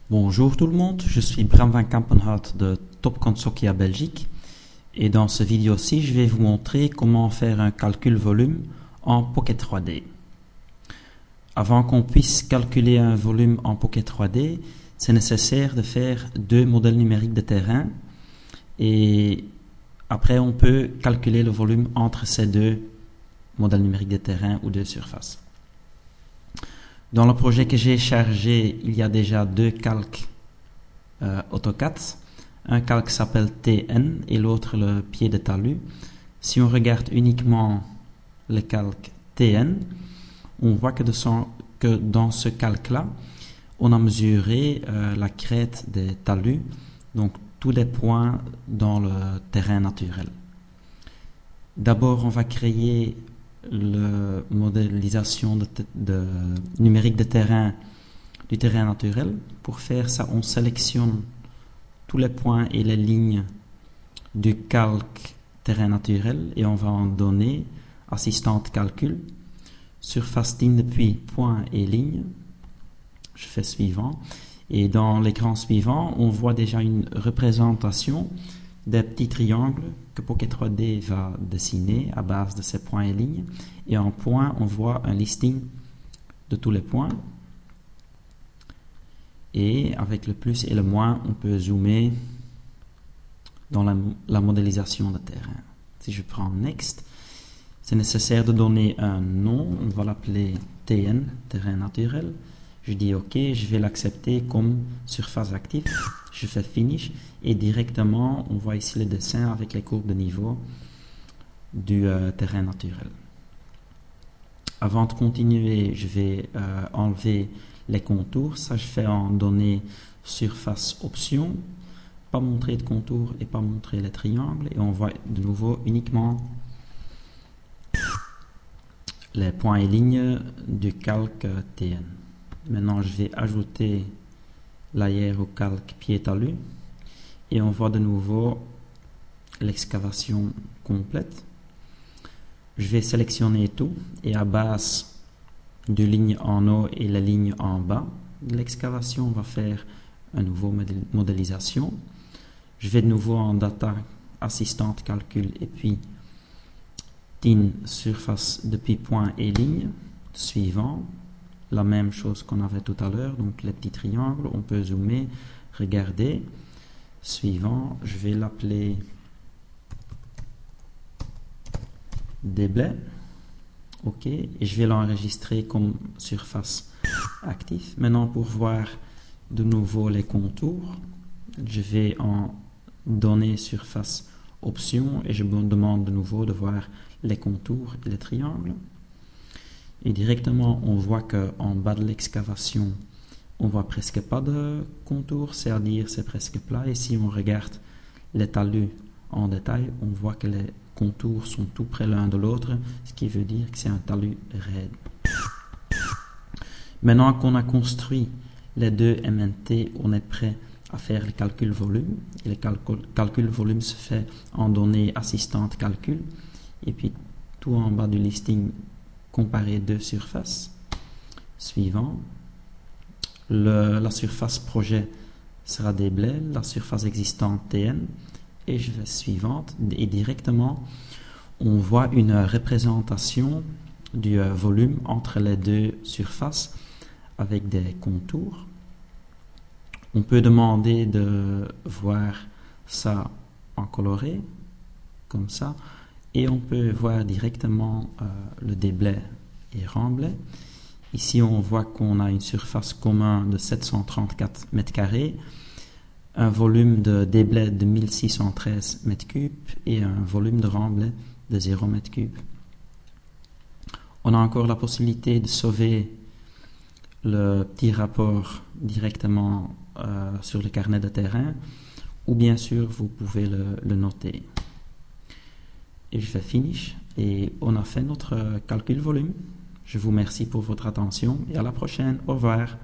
Bonjour tout le monde, je suis Bram van Kampenhout de Topcon Sokia Belgique et dans ce vidéo-ci je vais vous montrer comment faire un calcul volume en Pocket 3D. Avant qu'on puisse calculer un volume en Pocket 3D, c'est nécessaire de faire deux modèles numériques de terrain et après on peut calculer le volume entre ces deux modèles numériques de terrain ou de surface. Dans le projet que j'ai chargé, il y a déjà deux calques AutoCAD. Un calque s'appelle TN et l'autre le pied de talus. Si on regarde uniquement le calque TN, on voit que dans ce calque-là, on a mesuré la crête des talus, donc tous les points dans le terrain naturel. D'abord, on va créer la modélisation numérique du terrain naturel. Pour faire ça, on sélectionne tous les points et les lignes du calque terrain naturel et on va en donner assistante calcul, surface digne depuis point et ligne. Je fais suivant et dans l'écran suivant, on voit déjà une représentation des petits triangles que Pocket 3D va dessiner à base de ces points et lignes. Et en point, on voit un listing de tous les points. Et avec le plus et le moins, on peut zoomer dans la modélisation de terrain. Si je prends Next, c'est nécessaire de donner un nom. On va l'appeler TN, terrain naturel. Je dis OK, je vais l'accepter comme surface active. Je fais Finish et directement, on voit ici le dessin avec les courbes de niveau du terrain naturel. Avant de continuer, je vais enlever les contours. Ça, je fais en donner surface option, pas montrer de contours et pas montrer les triangles. Et on voit de nouveau uniquement les points et lignes du calque TN. Maintenant, je vais ajouter l'air au calque pied talus et on voit de nouveau l'excavation complète. Je vais sélectionner tout et à base de ligne en haut et la ligne en bas de l'excavation, on va faire un nouveau modélisation. Je vais de nouveau en data assistante calcul et puis tin surface depuis point et ligne suivant. La même chose qu'on avait tout à l'heure, donc les petits triangles, on peut zoomer, regarder. Suivant, je vais l'appeler déblai. OK, et je vais l'enregistrer comme surface active. Maintenant, pour voir de nouveau les contours, je vais en donner surface option et je me demande de nouveau de voir les contours et les triangles. Et directement, on voit qu'en bas de l'excavation, on voit presque pas de contours, c'est-à-dire c'est presque plat. Et si on regarde les talus en détail, on voit que les contours sont tout près l'un de l'autre, ce qui veut dire que c'est un talus raide. Maintenant qu'on a construit les deux MNT, on est prêt à faire le calcul volume. Et le calcul volume se fait en données assistante calcul. Et puis tout en bas du listing, comparer deux surfaces. Suivant, la surface projet sera déblai, la surface existante TN, et je vais suivante, et directement, on voit une représentation du volume entre les deux surfaces avec des contours. On peut demander de voir ça en coloré, comme ça. Et on peut voir directement le déblai et remblai. Ici, on voit qu'on a une surface commune de 734 m², un volume de déblai de 1613 m3 et un volume de remblai de 0 m3. On a encore la possibilité de sauver le petit rapport directement sur le carnet de terrain ou bien sûr, vous pouvez le noter. Et je fais Finish et on a fait notre calcul volume. Je vous remercie pour votre attention et à la prochaine. Au revoir.